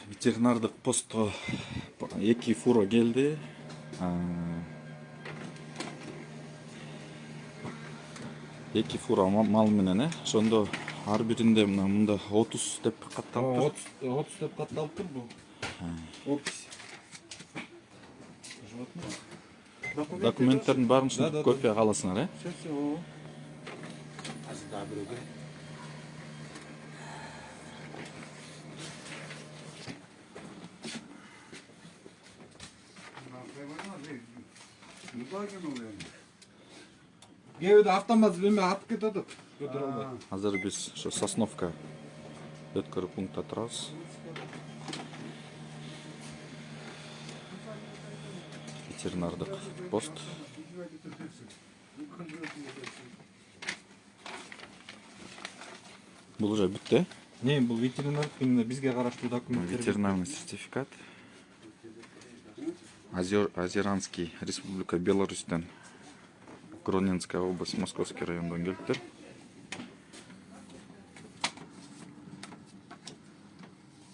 ветеринардык постко 2 фура келди. Эки фура мал менен, ошондо ар биринде мында 30 деп катталып тур. 30 деп катталып тур бул. Опись. Документтердин баарын ушинтип копия кыласыңар, Все. Азыр да бирөөгө. Кээде автомат эме атып кетет. Көтөрө албайт. Азыр биз ошо Сосновка өткөрүү пунктта турабыз. Ветеринардык пост. Бул уже бүттү. Не, бул ветеринар бизге караштуу документ. Ветеринарный сертификат. Озеранский, Республика Беларусьтан, Гронинская область, Московский райондан келиптир.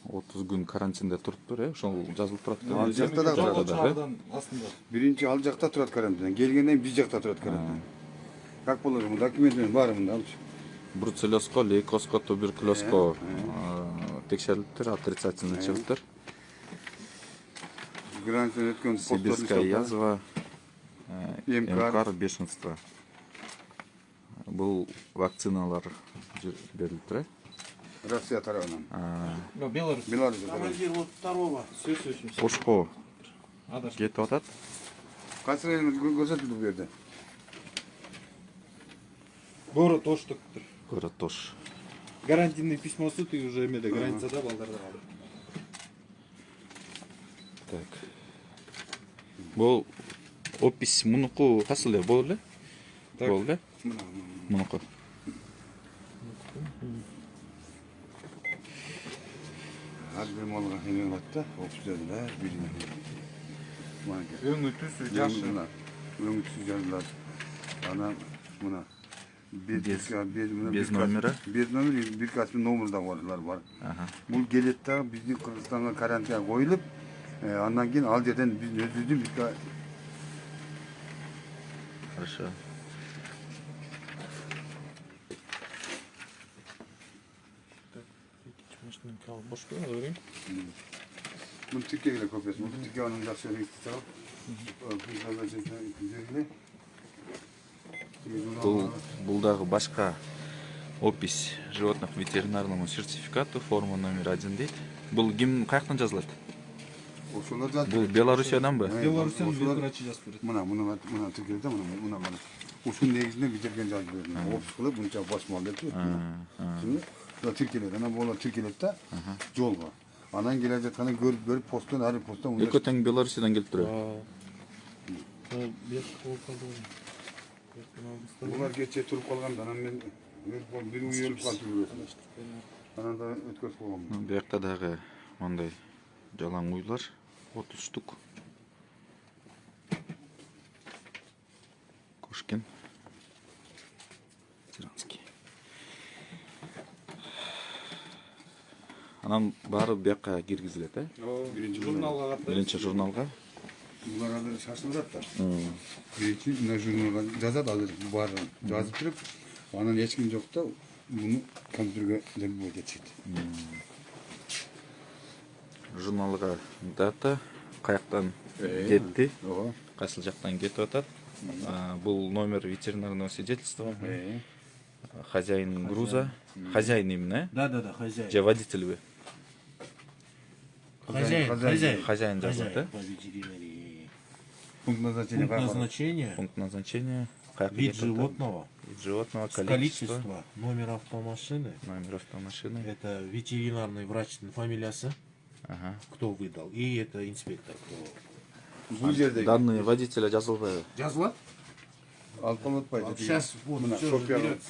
Отуз күн карантинде туруптур, ошол жазылып турат. Ал жакта да турат. Астында. Биринчи ал жакта турат карантин. Келгенден биз жакта турат карантин. Как болот? Документтерин баары мында алчы. Бруцеллезго, лейкозго, туберкулезго текшерилиптир, отрицательный чыгыптыр. Карантин өткөн Сибирская язва, МКАР, бешенство. Бул вакциналар берилиптир. Россия тарабынан. Беларусь. Беларусь. Командир вот второго. Все. Ошко кетип атат. Кайсы район көрсөтүлдү бу жерде? Город Оштук. Город Тош. Гарантийный письмосу ты уже эмеде границада балдарда калды. Так. Бул опись мунуку кайсыл эле болду эле? Болду эле? Мунуку. Ар бир малга эме бар да, опсден бирине. Өңү түсү жашы. Өңү түсү жазылат. Анан мына без номери. Без номери, бир касып номерда бар. Бул келет да биздин Кыргызстанга карантинга коюлуп, андан кийин ал жерден биз өзүбүздүн Хорошо. Бош коюңуз. Bunu Türkiye ile kopyası. Bunu Türkiye organizasyonu iktidar. Бул дагы башка опись животных ветеринарному сертификату, форма номер 1 дейт. Бул ким каяктан жазылат? Бул Белоруссияданбы? Беларусьтан бир врачы жазып берет. Мына Türkiye'de мына. Ушун негизинде битерген жазып берди. Опс кылып мынча басмал деп. Şimdi Türkiye'de ana bola Türkiye'de жолго. Анан келе жатканда көрүп посттон ар посттон. Экөө тең Белоруссиядан келип турат. Булар кече туруп калганда анан мен бир уюлуп калдым. Анан да өткөзүп койгом. Биякта дагы мындай жалаң уйлар 30 штук. Кошкин. Тиранский. Анан баары бияка киргизилет, Журналга катты. Биринчи журналга. Булар азыр шашылат да. Биринчи мына журналга жазат азыр баары жазып туруп, анан эч ким жок да муну компьютерге легбой кетет. Журналга дата каяктан кетти, кайсыл жактан кетип атат. Бул номер ветеринарного свидетельства. Хозяин груза. Хозяин именно? Да, хозяин. Же водитель? Хозяин жазылат, да? по ветеринарии. Пункт назначения. Пункт назначения. Вид животного. Количество. Номер автомашины. Это ветеринарный врач, фамилиясы. Кто выдал. И это инспектор. Данные водителя жазылбайбы? Жазылат? Алып калбайт. Сейчас вот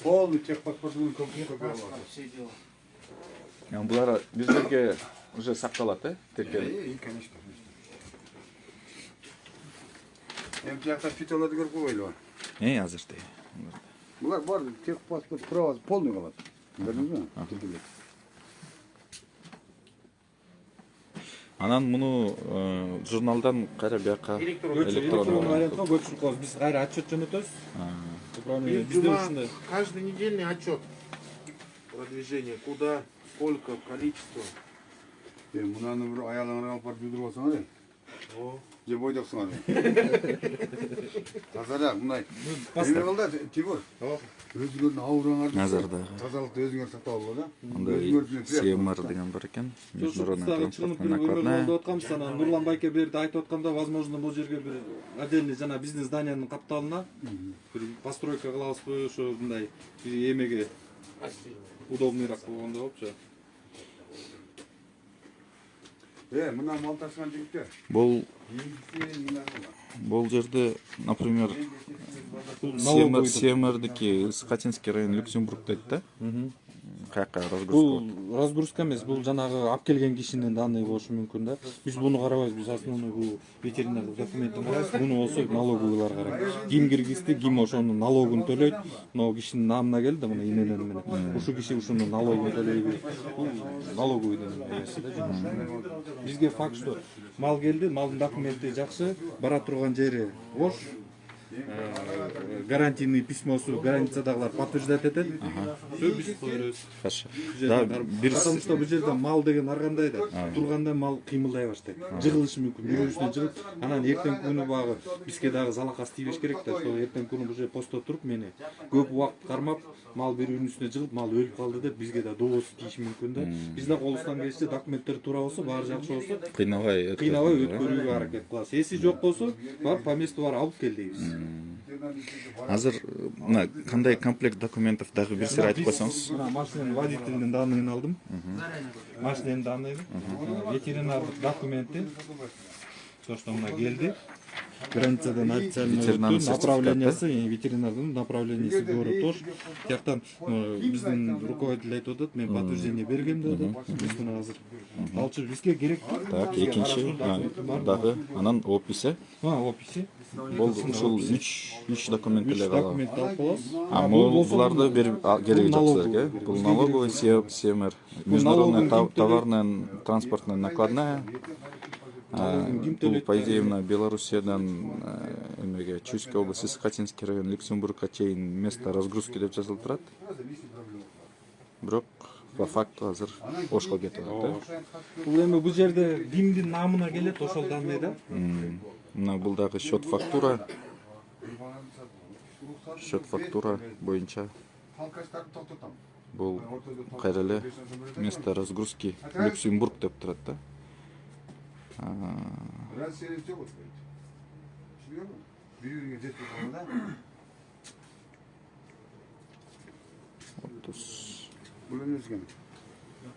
полный техпаспортун копия. все дела. Булар биздерге уже сакталат, тиркелип. Конечно. Эмтиякта фитоларды көрүп койбойлубу? Азырчы. Булар бар техпаспорт права полный калат. Көрдүңүзбү? Анан муну журналдан кайра бияка Электron вариантка көчүрүп коебуз. Биз кайра отчет жөнөтөбүз. Управление бизде ушундай. Каждый недельный отчет продвижения, куда, сколько, количество. Мынаны бир аялыңар алып барып жудуруп алсаңар же бойдоксуңар. Тазара мындай. Эмне кылды Тимур? Өзүңөрдүн аураңарды назардагы тазалыкты өзүңөр сактап алгыла да. андай СМР деген бар экен. Международная транспортная накладная. Болуп атканбыз анан Нурлан байке берди айтып атканда, возможно, бул жерге бир отдельный жана бизнес зданиянын капталына бир постройка кылабызбы, ошо мындай эмеге удобныйраак болгондой болупчу. Мына мал ташыган жигиттер. Бул жерде, например, СМРдики Схатинский район Люксембург дейт да. Каяка разгрузка? Бул разгрузка эмес, бул жанагы алып келген кишинин данные болушу мүмкүн да. Биз буну карабайбыз, биз основной бул ветеринардык документтин карайбыз. Буну болсо налоговыйлар карайт. Ким киргизди, ким ошонун налогун төлөйт. Могу кишинин намына келди да, мына иненен менен. Ушул киши ушунун налогун төлөйбү? Бул налоговыйдын эмеси да жумушу. Бизге факт что мал келди, малдын документи жакшы, бара турган жери бош. Гарантийный письмосу границадагылар подтверждать этет. Всё, биз коебуз. Хорошо. Потому что бул жерде мал деген ар кандай да, турганда мал кыймылдай баштайт. Жыгылышы мүмкүн, бирөөсүнө жыгып, анан эртең күнү багы бизге дагы залакас тийбеш керек да, ошо эртең күнү бул жерде посто туруп мени көп убакыт кармап, мал бирөөнүн үстүнө жыгып, мал өлүп калды деп бизге да доосу тийиши мүмкүн да. Биз да колубуздан келишинче документтер туура болсо, баары жакшы болсо, кыйнабай өткөрүүгө аракет кылабыз. Эси жок болсо, барып по месту бар алып кел дейбиз. Азыр мына кандай комплект документов дагы бир сыр айтып койсоңуз. Мына машинанын водительдин данныйын алдым. Машинанын данныйын, ветеринардык документи. То, что мына келди. Границадан официальный направлениясы, ветеринардын направлениясы город Тош. Тияктан биздин руководитель айтып атат, мен подтверждение бергем деди. Биздин азыр алчу бизге керек. Так, экинчи дагы анан описи. Описи. Бул ушул 3 документ эле калат. Документ алып коебуз. Буларды берип кереги жок силерге. Бул налоговый СМР, международная товарная транспортная накладная. Бул по идее мына Белоруссиядан эмеге Чуйской области, Схатинский район, Люксембургга чейин место разгрузки деп жазылып турат. Бирок по факту азыр Ошко кетип атат да. Бул эми бул жерде кимдин намына келет ошол данный да. Мына бул дагы счет фактура. Счет фактура боюнча бул кайра эле место разгрузки Люксембург деп турат да.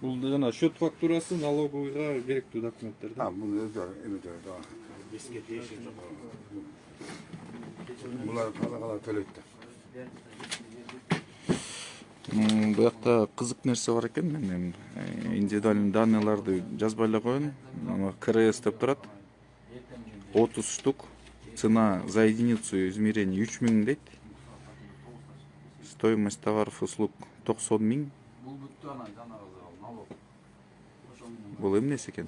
Бул жана счет фактурасы налоговыйга керектүү документтер да. Bunu ödüyor daha. Bunlar kala төлөйт да. Буякта кызык нерсе бар экен. Мен индивидуальный данныйларды жазбай эле коеюн. КРС деп турат. 30 штук. Цена за единицу измерения 3000 дейт. Стоимость товаров и услуг 90 000. Бул эмнеси экен?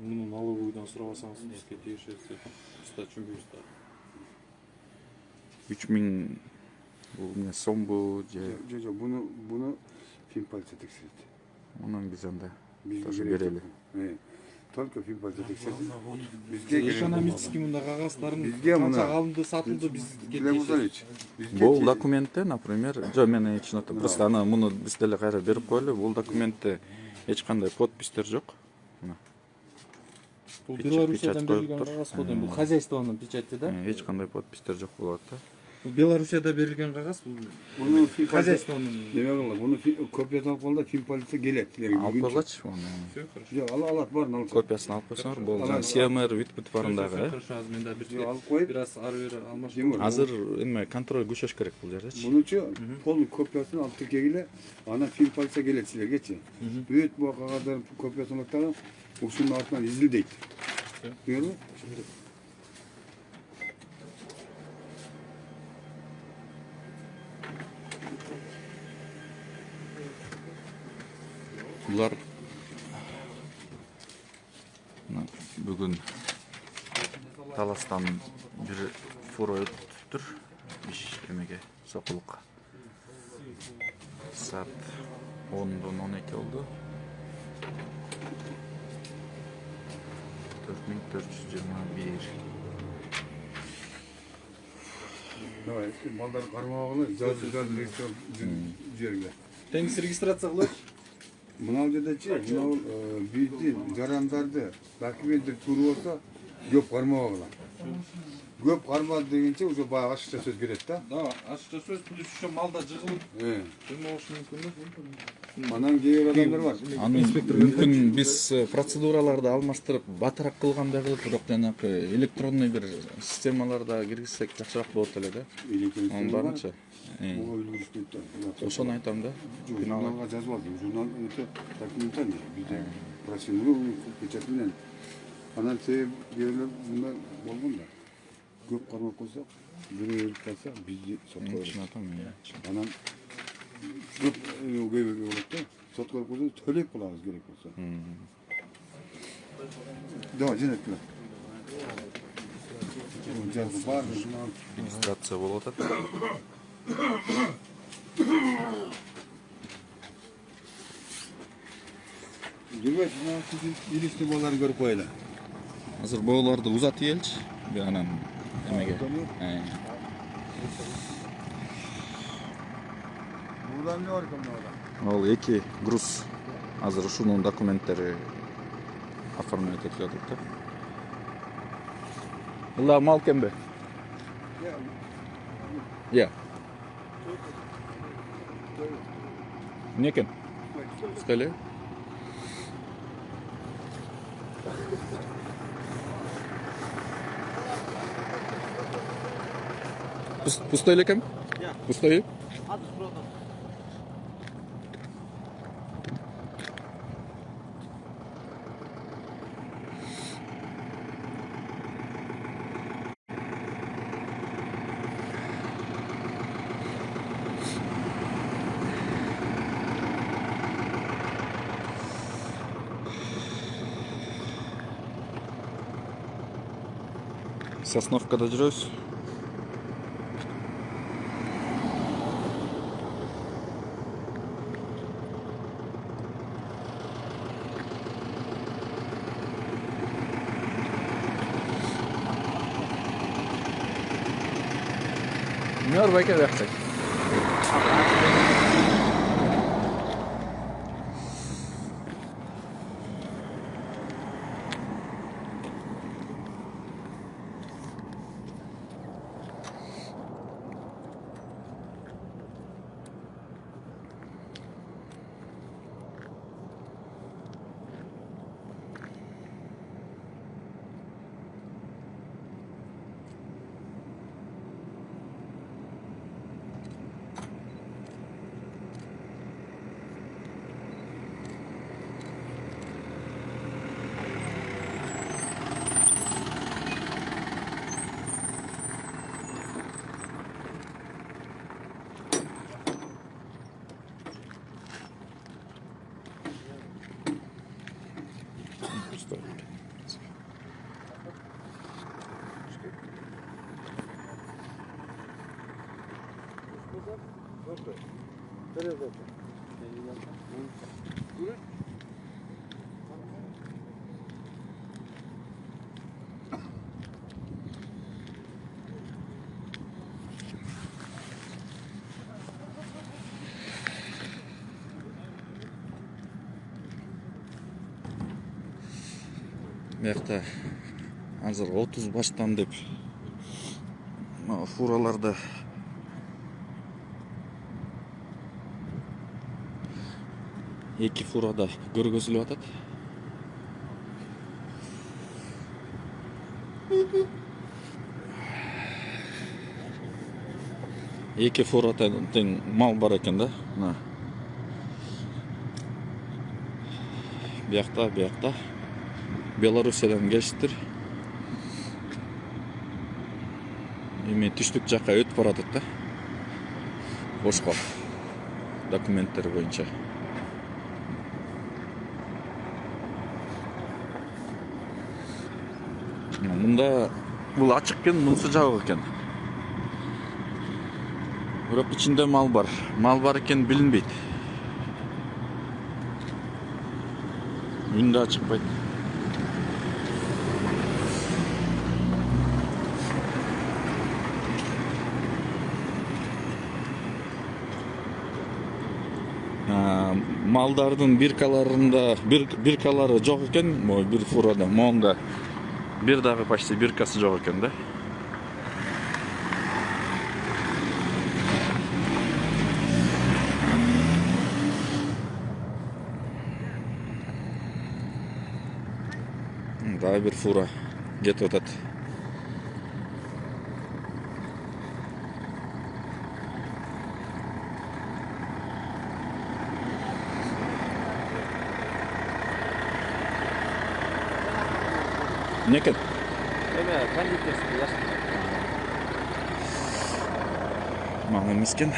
Муну налоговыйдан сурабасаңыз бизге тийишет. Биз да түшүнбөйбүз да. 3000 бул эмне сомбу же? Жо, bunu film politsiya tekshirdi. Ondan biz anda тоже берели. Только film politsiya tekshirdi. Bizge Экономический мында кагаздарын Бизге мына канча алынды, сатылды бизге тийишет. Бул документте, например, жо мен айтчынатам. Просто ана муну биз деле кайра берип коелу. Бул документте эч кандай подпистер жок. Бул Белоруссиядан берилген кагаз го, бул хозяйствонун печати да. Эч кандай подпистер жок болот да. Бул Белоруссияда берилген кагаз, бул bunu хозяйствонун. Demek ola, bunu kopyasını alıp kolda film politsiya gelet. Алып койгулачы муну. Всё хорошо. Жо, алат бар, алат. Копиясын алып койсоңор болду. Жана CMR бүт барындагы. Хорошо, азыр мен да бир Алып коюп, biraz ары бери алмашып. Азыр эме контроль күчөш керек бул жердечи. Bununçu полный kopyasını alıp Türkiye'ye ana film politsiya gelet sizlergeçi. Büyük bu kağıtların kopyasını alıp da usulün altından izil deyit. Duyuyor musun? Булар Бүгін Таластан bir фура өттүр. Биш эмеге сокулукка. Saat 10'dan 12 oldu. 4421. Давай, балдар кармагыны жазып жерге. Теңиз регистрация кылып. Мынау жердечи, мынау бийди жарандарды документтер туру болса көп кармагыла. Көп кармады дегенче уже баягы ашыкча сөз берет да. Да, ашыкча сөз плюс еще малда жыгылып. Ким болушу мүмкүн? Анан кээ бир адамдар бар. Аны мүмкүн биз процедураларды алмаштырып батыраак кылгандай кылып, бирок жанакы электронный бир системаларда киргизсек жакшыраак болот эле да. Анын барынча. Буга үлгүрүшпөйт да. Ошону айтам да. Журналга жазып алдым. Журнал өтө документальный. Бизде процедура печать менен. Анан себеп берилип мындай болгон да. Көп кармап койсок, бирөө өлүп калса, бизди сотко берет. Анан көп көйгөй болот да. Сотко койсо төлөп калабыз керек болсо. Давай, жөнөткүлө. Жазып бар, Регистрация болуп атат. жүрбөйт, мына сиздин илиштүү балдарды көрүп коелу. Азыр боолорду узатып элчи. Анан эмеге. Buradan ne var kamera? Ал эки груз. Азыр ушунун документтери оформлять этип жатат да. Ла мал кембе? Я. Не екен? Скале? Пустой эле экен? Пустой? Сосновкада жүрөбүз. Ne var belki yapsak? Мекта азыр 30 баштан деп фураларды эки фурада көргөзүлүп атат. Эки фурада тең мал бар экен да. Мына. Биякта. Белоруссиядан келиштир. Эми түштүк жакка өтүп баратат да. Ошко документтер боюнча. Мында бул ачык экен, мунусу жабык экен. Бирок ичинде мал бар. Мал бар экен билинбейт. Үн да чыкпайт. Малдардын биркалары жок экен, бир фурада, монда. Бир дагы почти биркасы жок экен да. Дагы бир фура кетип атат. Не экен? Кондитерский яшык. Мал эмес экен.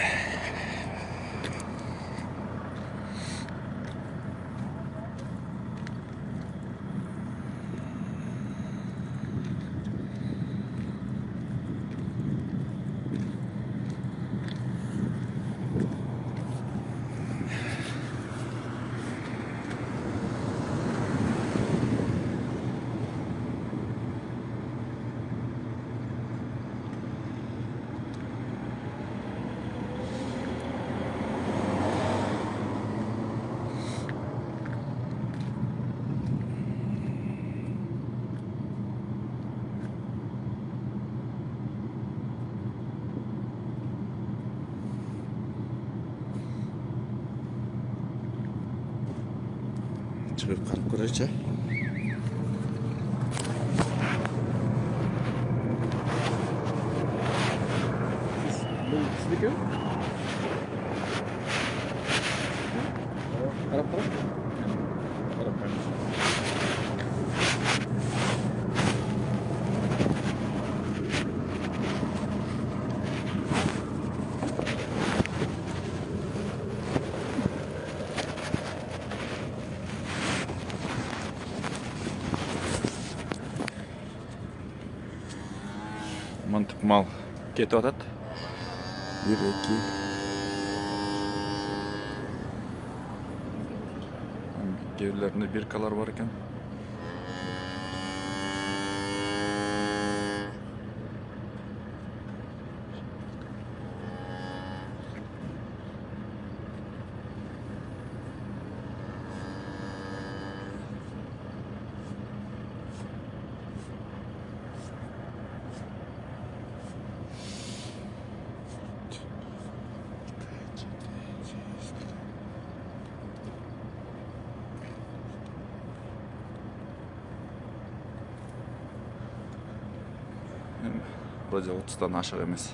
Çıkıp karıp көрөйчү. Бул сиздики? Карап карап. Карап карап. Мынтип мал кетип атат. 1, 2. Кээрлеринде биркалар бар экен. Вроде 30-тан ашык эмес.